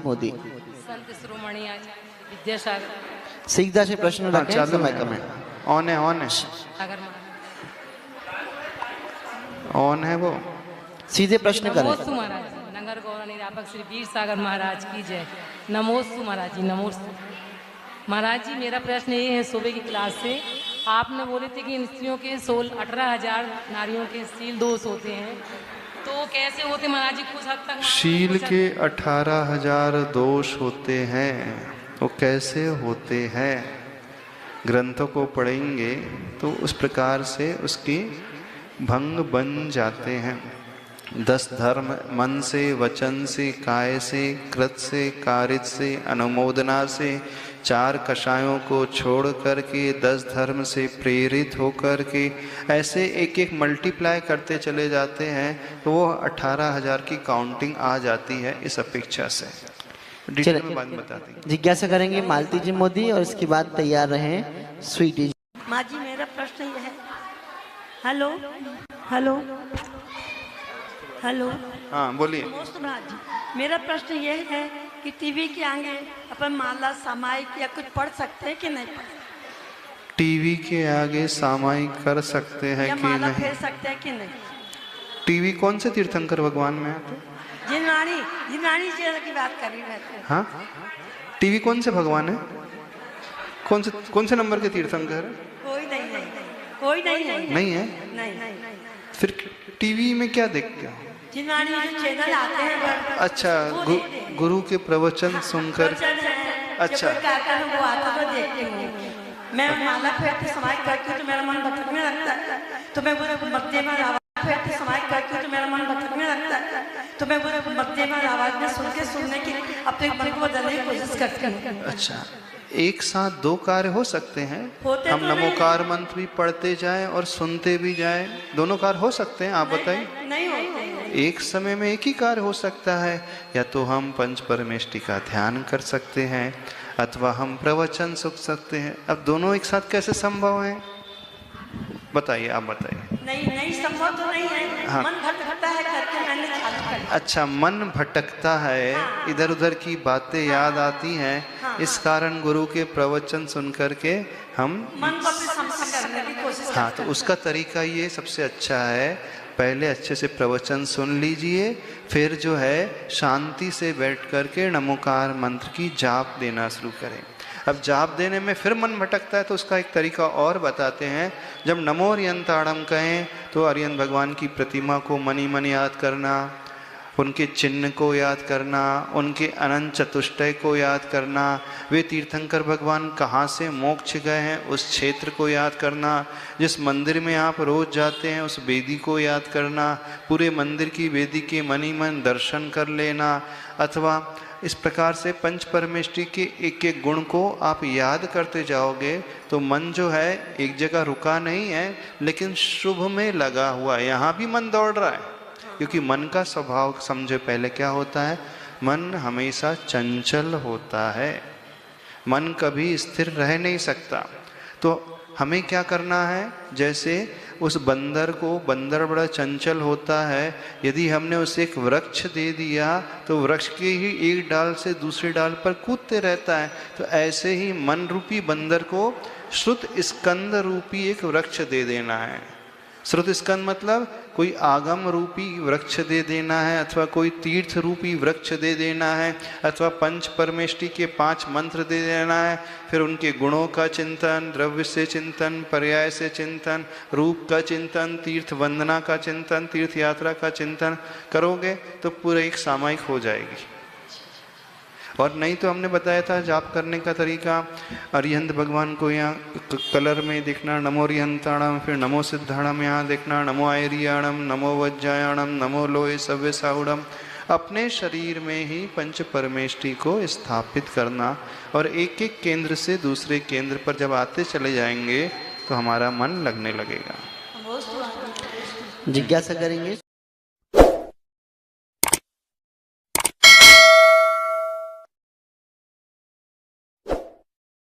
मोदी। संत शिरोमणि आचार्य विद्यासागर। सीधा से प्रश्न रखें। चालू समय है। कम है। ऑन है, ऑन है, सागर ऑन है वो। सीधे प्रश्न करें। नमोस्तु महाराज जी। नगर गौरव निरापक श्री वीर सागर महाराज की जय। नमोस्तु महाराज जी, नमोस्तु। महाराज जी, मेरा प्रश्न ये है, सुबह की क्लास से आपने बोले थे कि इन स्त्रियों के 18,000 नारियों के शील दोष होते हैं, तो कैसे होते महाराज जी? कुछ हद तक शील के 18,000 दोष होते हैं, वो कैसे होते हैं? ग्रंथों को पढ़ेंगे तो उस प्रकार से उसकी भंग बन जाते हैं। 10 धर्म मन से, वचन से, काय से, कृत से, कारित से, अनुमोदना से, 4 कषायों को छोड़ करके 10 धर्म से प्रेरित होकर के ऐसे एक एक मल्टीप्लाई करते चले जाते हैं, तो वो 18,000 की काउंटिंग आ जाती है इस अपेक्षा से। डिटेल में बात बता देंगे। जिज्ञासा करेंगे मालती जी मोदी और इसके बाद तैयार रहें स्वीटी जी। माँ जी, मेरा प्रश्न ये है। Hello hello hello. हाँ बोलिए। नमस्ते महाराज जी, मेरा प्रश्न ये है कि टीवी के आगे अपन माला सामायिक या कुछ पढ़ सकते हैं कि नहीं पढ़ सकते? टीवी के आगे सामायिक कर सकते हैं या कि माला नहीं? फेर सकते हैं कि नहीं? टीवी कौन से तीर्थंकर भगवान में आते? जिन रानी जी की बात कर रही रहते हैं। हाँ, टीवी कौन से भगवान है? कौन से नंबर के तीर्थंकर है? कोई नहीं कोई नहीं नहीं है। नहीं। फिर टीवी में क्या देखते हो? जिन रानी जो चैनल आते हैं। अच्छा, गुरु के प्रवचन सुनकर। अच्छा, वो आता तो देखती हूँ। मैं माला फेरते समाज करती हूँ तो मेरा मन भटकने लगता है, तो मैं वो मध्य में आवाज फेरते समाज करती हूँ तो मेरा मन भटकने लगता है, तो मैं वो मध्य में आवाज में सुनने की अपने मन को बदलने की कोशिश करती हूँ। अच्छा, एक साथ 2 कार्य हो सकते हैं। हम तो नमोकार मंत्र भी पढ़ते जाएं और सुनते भी जाएं, दोनों कार्य हो सकते हैं। आप बताइए। नहीं होते। एक समय में एक ही कार्य हो सकता है। या तो हम पंच परमेष्टि का ध्यान कर सकते हैं अथवा हम प्रवचन सुन सकते हैं। अब दोनों एक साथ कैसे संभव है? बताइए, आप बताइए। नहीं संभव तो नहीं है। हाँ। मन भटकता है करके मैंने चालू कर। अच्छा, मन भटकता है। हाँ। इधर उधर की बातें याद आती हैं। हाँ। इस कारण गुरु के प्रवचन सुन करके हम मन को अपने समझ करने की कोशिश हाँ, करते तो उसका तरीका ये सबसे अच्छा है। पहले अच्छे से प्रवचन सुन लीजिए, फिर जो है शांति से बैठ करके नमोकार मंत्र की जाप देना शुरू करें। अब जाप देने में फिर मन भटकता है तो उसका एक तरीका और बताते हैं। जब नमो अरियंताणम कहें तो अरियंत भगवान की प्रतिमा को मनी मन याद करना, उनके चिन्ह को याद करना, उनके अनंत चतुष्टय को याद करना, वे तीर्थंकर भगवान कहाँ से मोक्ष गए हैं उस क्षेत्र को याद करना, जिस मंदिर में आप रोज जाते हैं उस वेदी को याद करना, पूरे मंदिर की वेदी के मनी मन दर्शन कर लेना, अथवा इस प्रकार से पंच परमेष्टि के एक एक गुण को आप याद करते जाओगे तो मन जो है एक जगह रुका नहीं है, लेकिन शुभ में लगा हुआ है। यहाँ भी मन दौड़ रहा है, क्योंकि मन का स्वभाव समझे पहले क्या होता है। मन हमेशा चंचल होता है, मन कभी स्थिर रह नहीं सकता। तो हमें क्या करना है, जैसे उस बंदर को, बंदर बड़ा चंचल होता है, यदि हमने उसे एक वृक्ष दे दिया तो वृक्ष के ही एक डाल से दूसरे डाल पर कूदते रहता है। तो ऐसे ही मन रूपी बंदर को श्रुत स्कंद रूपी एक वृक्ष दे देना है। श्रुत स्कंद मतलब कोई आगम रूपी वृक्ष दे देना है, अथवा कोई तीर्थ रूपी वृक्ष दे देना है, अथवा पंच परमेष्टि के 5 मंत्र दे देना है। फिर उनके गुणों का चिंतन, द्रव्य से चिंतन, पर्याय से चिंतन, रूप का चिंतन, तीर्थ वंदना का चिंतन, तीर्थ यात्रा का चिंतन करोगे तो पूरा एक सामायिक हो जाएगी। और नहीं तो हमने बताया था जाप करने का तरीका, अरिहंत भगवान को यहाँ कलर में देखना, नमो अरिहंताणम, फिर नमो सिद्धाणम यहाँ देखना, नमो आयरियाणम, नमो वज्जायाणम, नमो लोहे सव्य साहुड़म। अपने शरीर में ही पंच परमेष्टि को स्थापित करना, और एक एक केंद्र से दूसरे केंद्र पर जब आते चले जाएंगे तो हमारा मन लगने लगेगा। जिज्ञासा करेंगे।